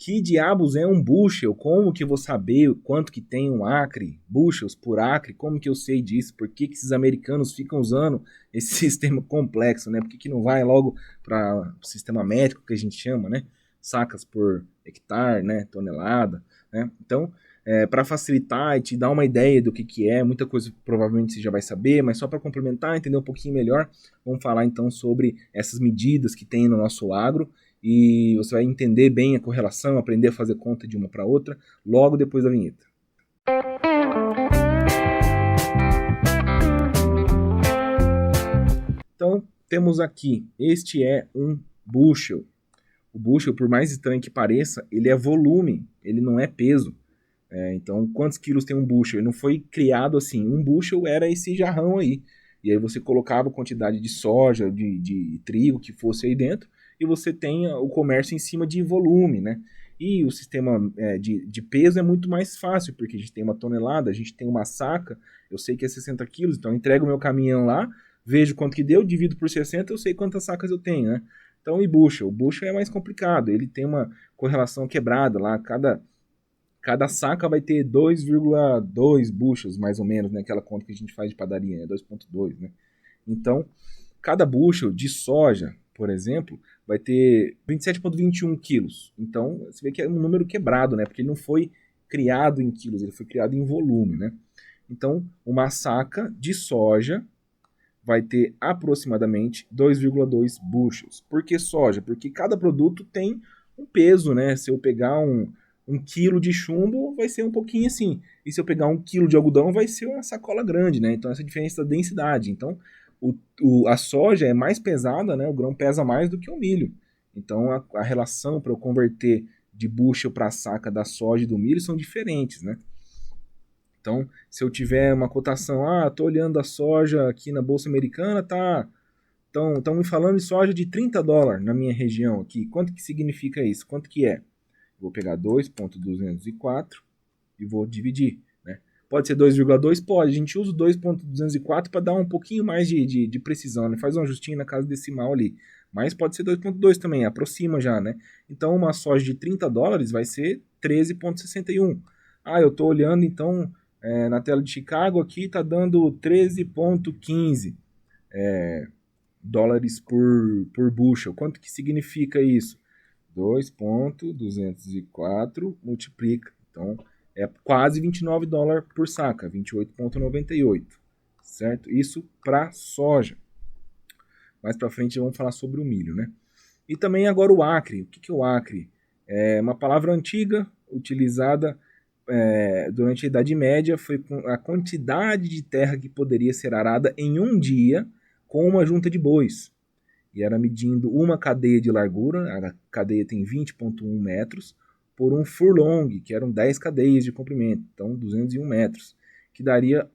Que diabos é um bushel? Como que eu vou saber o quanto que tem um acre? Bushels por acre? Como que eu sei disso? Por que esses americanos ficam usando esse sistema complexo, né? Por que não vai logo para o sistema métrico que a gente chama, né? Sacas por hectare, né? Tonelada, né? Então, para facilitar e te dar uma ideia do que é, muita coisa provavelmente você já vai saber, mas só para complementar, entender um pouquinho melhor, vamos falar então sobre essas medidas que tem no nosso agro, e você vai entender bem a correlação, aprender a fazer conta de uma para outra, logo depois da vinheta. Então, temos aqui, este é um bushel. O bushel, por mais estranho que pareça, ele é volume, ele não é peso. Então, quantos quilos tem um bushel? Ele não foi criado assim. Um bushel era esse jarrão aí. E aí você colocava a quantidade de soja, de trigo que fosse aí dentro, e você tem o comércio em cima de volume, né? E o sistema de peso é muito mais fácil, porque a gente tem uma tonelada, a gente tem uma saca, eu sei que é 60 quilos, então eu entrego o meu caminhão lá, vejo quanto que deu, divido por 60, eu sei quantas sacas eu tenho, né? Então, e bushel? O bushel é mais complicado, ele tem uma correlação quebrada lá, cada saca vai ter 2,2 bushels, mais ou menos, né? Aquela conta que a gente faz de padaria, né? 2,2, né? Então, cada bushel de soja, por exemplo, vai ter 27,21 quilos. Então, você vê que é um número quebrado, né? Porque ele não foi criado em quilos, ele foi criado em volume, né? Então, uma saca de soja vai ter aproximadamente 2,2 bushels. Por que soja? Porque cada produto tem um peso, né? Se eu pegar um quilo de chumbo, vai ser um pouquinho assim. E se eu pegar um quilo de algodão, vai ser uma sacola grande, né? Então, essa diferença da densidade. Então, a soja é mais pesada, né? O grão pesa mais do que o milho. Então, a relação para eu converter de bushel para saca da soja e do milho são diferentes, né? Então, se eu tiver uma cotação, tô olhando a soja aqui na Bolsa Americana, estão me falando de soja de $30 na minha região aqui. Quanto que significa isso? Quanto que é? Vou pegar 2,204 e vou dividir, né? Pode ser 2,2? Pode. A gente usa o 2,204 para dar um pouquinho mais de precisão, né? Faz um ajustinho na casa decimal ali. Mas pode ser 2,2 também, aproxima já, né? Então, uma soja de $30 vai ser 13,61. Eu estou olhando, então, na tela de Chicago aqui, está dando 13,15 dólares por bushel. Quanto que significa isso? 2,204 multiplica. Então, é quase $29 por saca, 28,98, certo? Isso para soja. Mais para frente vamos falar sobre o milho, né? E também agora o acre. O que é o acre? É uma palavra antiga, utilizada durante a Idade Média, foi a quantidade de terra que poderia ser arada em um dia com uma junta de bois. E era medindo uma cadeia de largura, a cadeia tem 20,1 metros, por um furlong, que eram 10 cadeias de comprimento, então 201 metros, que daria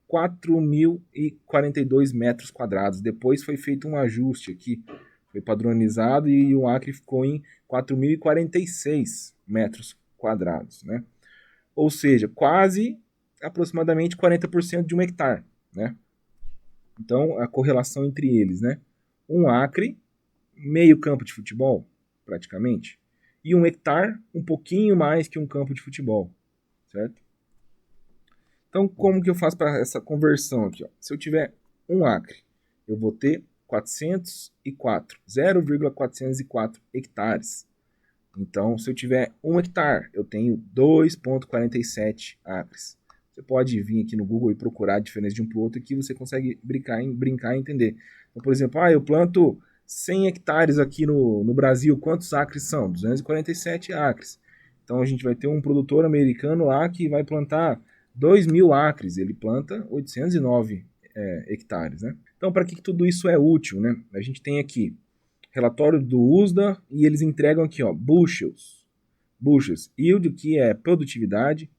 4.042 metros quadrados. Depois foi feito um ajuste aqui, foi padronizado e o acre ficou em 4.046 metros quadrados, né? Ou seja, quase aproximadamente 40% de um hectare, né? Então, a correlação entre eles, né? Um acre, meio campo de futebol, praticamente, e um hectare, um pouquinho mais que um campo de futebol, certo? Então, como que eu faço para essa conversão aqui? Ó? Se eu tiver um acre, eu vou ter 0,404 hectares. Então, se eu tiver 1 hectare, eu tenho 2,47 acres. Você pode vir aqui no Google e procurar a diferença de um para o outro, que você consegue brincar e entender. Então, por exemplo, eu planto 100 hectares aqui no Brasil, quantos acres são? 247 acres. Então, a gente vai ter um produtor americano lá que vai plantar 2.000 acres, ele planta 809 hectares, né? Então, para que tudo isso é útil, né? A gente tem aqui relatório do USDA e eles entregam aqui, ó, bushels, yield, que é produtividade,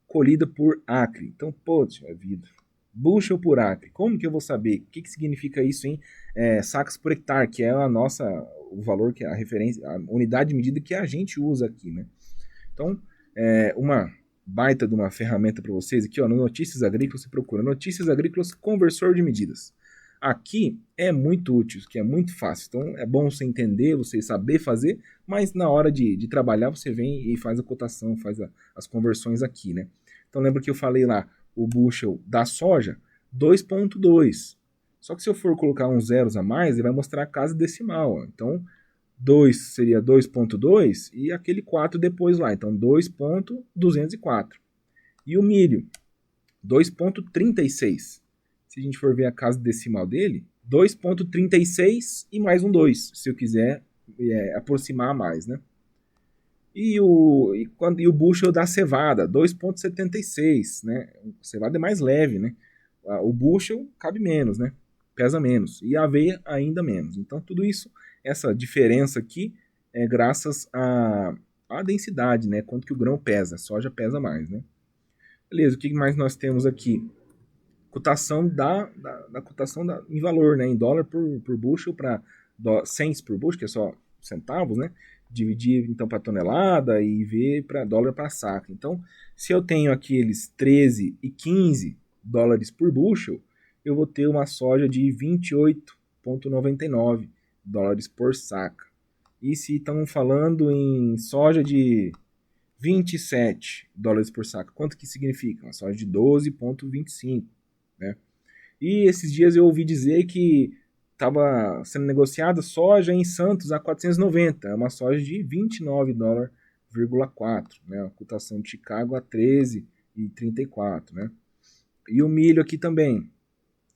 colhida por acre. Então, poxa vida, bushel por acre. Como que eu vou saber? O que significa isso em sacas por hectare, que é o valor, que é a referência, a unidade de medida que a gente usa aqui, né? Então, uma baita de uma ferramenta para vocês aqui, ó, no Notícias Agrícolas, você procura Notícias Agrícolas Conversor de Medidas. Aqui é muito útil, que é muito fácil. Então é bom você entender, você saber fazer, mas na hora de trabalhar você vem e faz a cotação, faz as conversões aqui, né? Então lembra que eu falei lá, o bushel da soja, 2,2. Só que se eu for colocar uns zeros a mais, ele vai mostrar a casa decimal. Ó. Então 2 seria 2,2 e aquele 4 depois lá. Então 2,204. E o milho, 2,36. Se a gente for ver a casa decimal dele, 2,36 e mais um 2, se eu quiser aproximar mais, né? E o bushel da cevada, 2,76, né? A cevada é mais leve, né? O bushel cabe menos, né? Pesa menos. E a aveia ainda menos. Então, tudo isso, essa diferença aqui, é graças à densidade, né? Quanto que o grão pesa. A soja pesa mais, né? Beleza, o que mais nós temos aqui? Cotação cotação em valor, né? Em dólar por bushel para cents por bushel, que é só centavos, né? Dividir então para tonelada e ver para dólar para saca. Então, se eu tenho aqueles 13 e 15 dólares por bushel, eu vou ter uma soja de 28,99 dólares por saca. E se estamos falando em soja de 27 dólares por saca, quanto que significa? Uma soja de 12,25, né? E esses dias eu ouvi dizer que estava sendo negociada soja em Santos a 490, é uma soja de 29 dólares,4, né? A cotação de Chicago a 13,34, né? E o milho aqui também.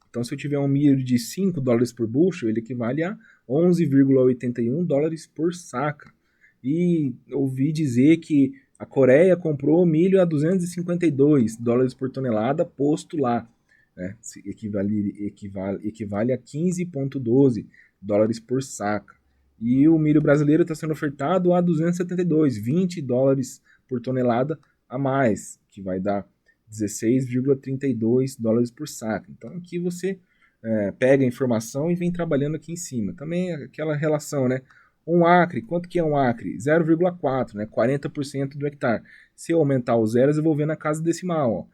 Então, se eu tiver um milho de 5 dólares por bushel, ele equivale a 11,81 dólares por saca. E ouvi dizer que a Coreia comprou milho a 252 dólares por tonelada posto lá. Né? Equivale a 15,12 dólares por saca. E o milho brasileiro está sendo ofertado a 272, 20 dólares por tonelada a mais, que vai dar 16,32 dólares por saca. Então aqui você pega a informação e vem trabalhando aqui em cima. Também aquela relação, né? Um acre, quanto que é um acre? 0,4, né? 40% do hectare. Se eu aumentar os zeros, eu vou ver na casa decimal, ó.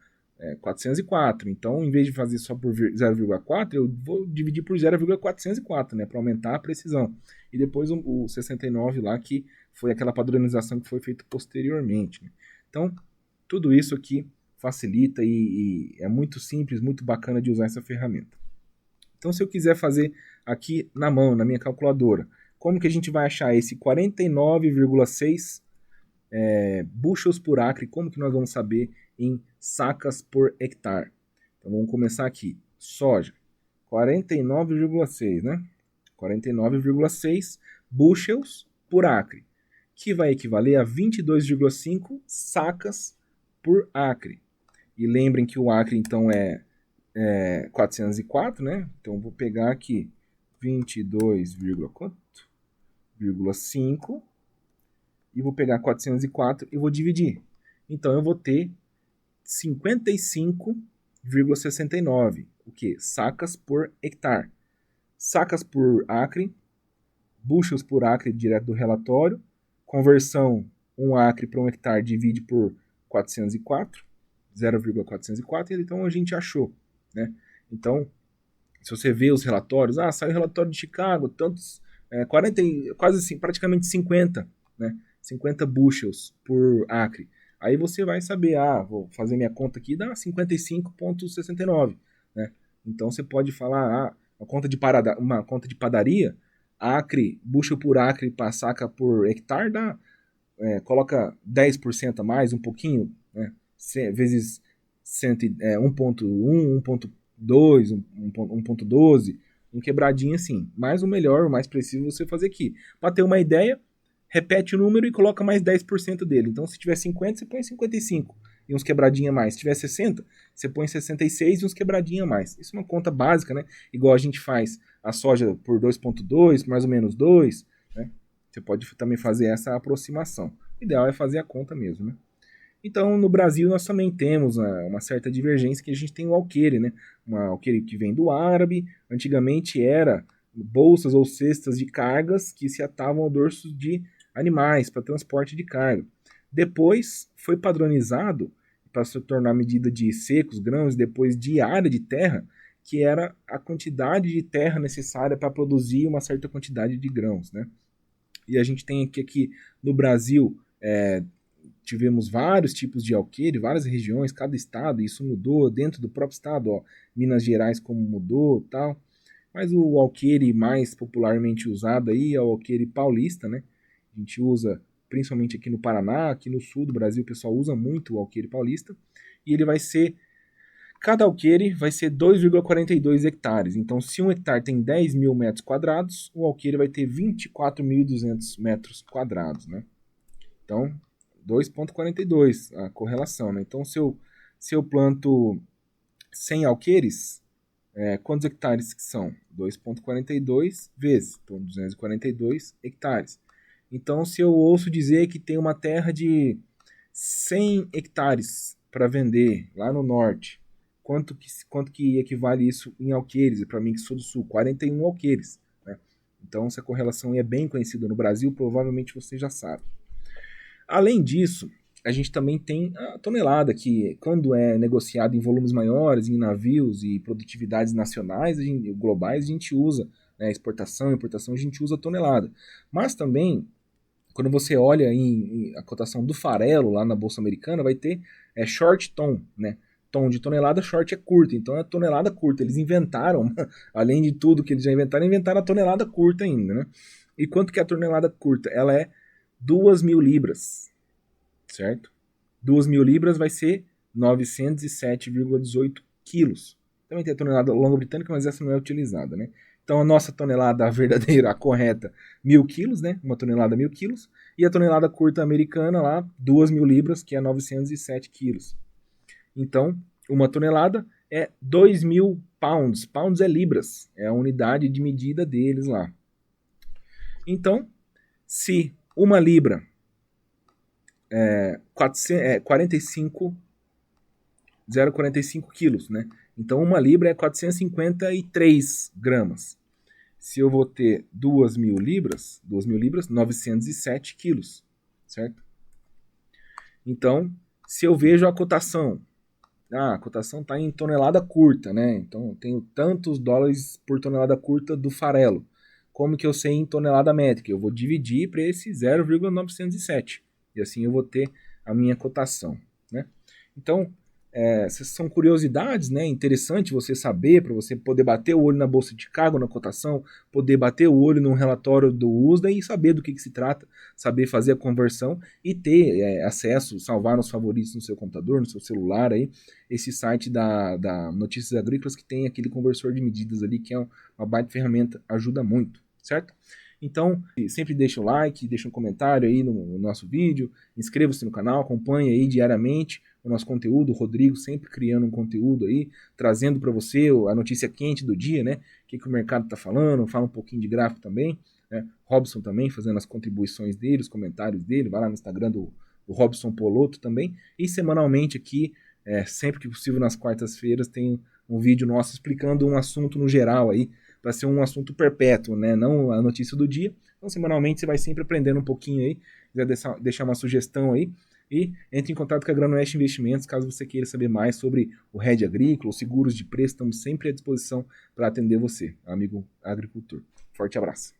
404. Então, em vez de fazer só por 0,4, eu vou dividir por 0,404, né, para aumentar a precisão. E depois o 69 lá, que foi aquela padronização que foi feita posteriormente. Né? Então, tudo isso aqui facilita e é muito simples, muito bacana de usar essa ferramenta. Então, se eu quiser fazer aqui na mão, na minha calculadora, como que a gente vai achar esse 49,6 bushels por acre? Como que nós vamos saber em sacas por hectare? Então vamos começar aqui. Soja, 49,6, né? 49,6 bushels por acre, que vai equivaler a 22,5 sacas por acre. E lembrem que o acre então é 404, né? Então vou pegar aqui 22,5 e vou pegar 404 e vou dividir. Então eu vou ter 55,69, o que? Sacas por hectare. Sacas por acre, bushels por acre direto do relatório, conversão 1 acre para 1 hectare divide por 404, 0,404, então a gente achou, né? Então, se você vê os relatórios, saiu o relatório de Chicago, tantos, 40, quase assim, praticamente 50, né? 50 bushels por acre. Aí você vai saber, vou fazer minha conta aqui, dá 55,69, né? Então você pode falar, uma conta de padaria, acre, bushel por acre para saca por hectare, coloca 10% a mais, um pouquinho, né? Vezes 1.1, 1.2, 1.12, um quebradinho assim. Mas o melhor, o mais preciso você fazer aqui. Para ter uma ideia, repete o número e coloca mais 10% dele. Então, se tiver 50, você põe 55 e uns quebradinha a mais. Se tiver 60, você põe 66 e uns quebradinha a mais. Isso é uma conta básica, né? Igual a gente faz a soja por 2,2, mais ou menos 2, né? Você pode também fazer essa aproximação. O ideal é fazer a conta mesmo, né? Então, no Brasil, nós também temos uma certa divergência, que a gente tem o alqueire, né? Uma alqueire que vem do árabe, antigamente era bolsas ou cestas de cargas que se atavam ao dorso de animais para transporte de carga. Depois foi padronizado para se tornar medida de secos, grãos, depois de área de terra, que era a quantidade de terra necessária para produzir uma certa quantidade de grãos, né? E a gente tem aqui no Brasil, tivemos vários tipos de alqueire, várias regiões, cada estado, isso mudou dentro do próprio estado, ó, Minas Gerais como mudou, tal. Mas o alqueire mais popularmente usado aí é o alqueire paulista, né? A gente usa principalmente aqui no Paraná, aqui no sul do Brasil, o pessoal usa muito o alqueire paulista, e ele vai ser, cada alqueire vai ser 2,42 hectares. Então, se um hectare tem 10 mil metros quadrados, o alqueire vai ter 24.200 metros quadrados, né? Então, 2,42 a correlação, né? Então, se eu planto 100 alqueires, quantos hectares que são? 2,42 vezes, então 242 hectares. Então, se eu ouço dizer que tem uma terra de 100 hectares para vender lá no norte, quanto que equivale isso em alqueires? Para mim que sou do sul, 41 alqueires, né? Então, essa correlação é bem conhecida no Brasil, provavelmente você já sabe. Além disso, a gente também tem a tonelada, que quando é negociado em volumes maiores, em navios e produtividades nacionais, globais, a gente usa, né, exportação, importação, a gente usa tonelada. Mas também, quando você olha a cotação do farelo lá na Bolsa Americana, vai ter short ton, né? Tom de tonelada, short é curto, então é tonelada curta. Eles inventaram, além de tudo que eles já inventaram a tonelada curta ainda, né? E quanto que é a tonelada curta? Ela é 2.000 libras, certo? 2.000 libras vai ser 907,18 quilos. Também tem a tonelada longa britânica, mas essa não é utilizada, né? Então a nossa tonelada verdadeira, a correta, 1.000 quilos, né? Uma tonelada 1.000 quilos. E a tonelada curta americana lá, 2.000 libras, que é 907 quilos. Então, uma tonelada é 2.000 pounds. Pounds é libras, é a unidade de medida deles lá. Então, se uma libra 0,45 quilos, né? Então, uma libra é 453 gramas. Se eu vou ter 2.000 libras, 907 quilos, certo? Então, se eu vejo a cotação, a cotação está em tonelada curta, né? Então, eu tenho tantos dólares por tonelada curta do farelo. Como que eu sei em tonelada métrica? Eu vou dividir para esse 0,907. E assim eu vou ter a minha cotação, né? Então, essas são curiosidades, né? Interessante você saber, para você poder bater o olho na Bolsa de Chicago, na cotação, poder bater o olho num relatório do USDA e saber do que se trata, saber fazer a conversão e ter acesso, salvar nos favoritos no seu computador, no seu celular aí, esse site da Notícias Agrícolas que tem aquele conversor de medidas ali, que é uma baita ferramenta, ajuda muito, certo? Então, sempre deixa o like, deixa um comentário aí no nosso vídeo, inscreva-se no canal, acompanhe aí diariamente o nosso conteúdo, o Rodrigo sempre criando um conteúdo aí, trazendo para você a notícia quente do dia, né? O que o mercado está falando, fala um pouquinho de gráfico também, né? Robson também fazendo as contribuições dele, os comentários dele, vai lá no Instagram do Robson Poloto também, e semanalmente aqui, sempre que possível nas quartas-feiras, tem um vídeo nosso explicando um assunto no geral aí, para ser um assunto perpétuo, né? Não a notícia do dia. Então, semanalmente, você vai sempre aprendendo um pouquinho aí. Quiser deixar uma sugestão aí. E entre em contato com a Granoeste Investimentos, caso você queira saber mais sobre o hedge agrícola, os seguros de preço. Estamos sempre à disposição para atender você, amigo agricultor. Forte abraço.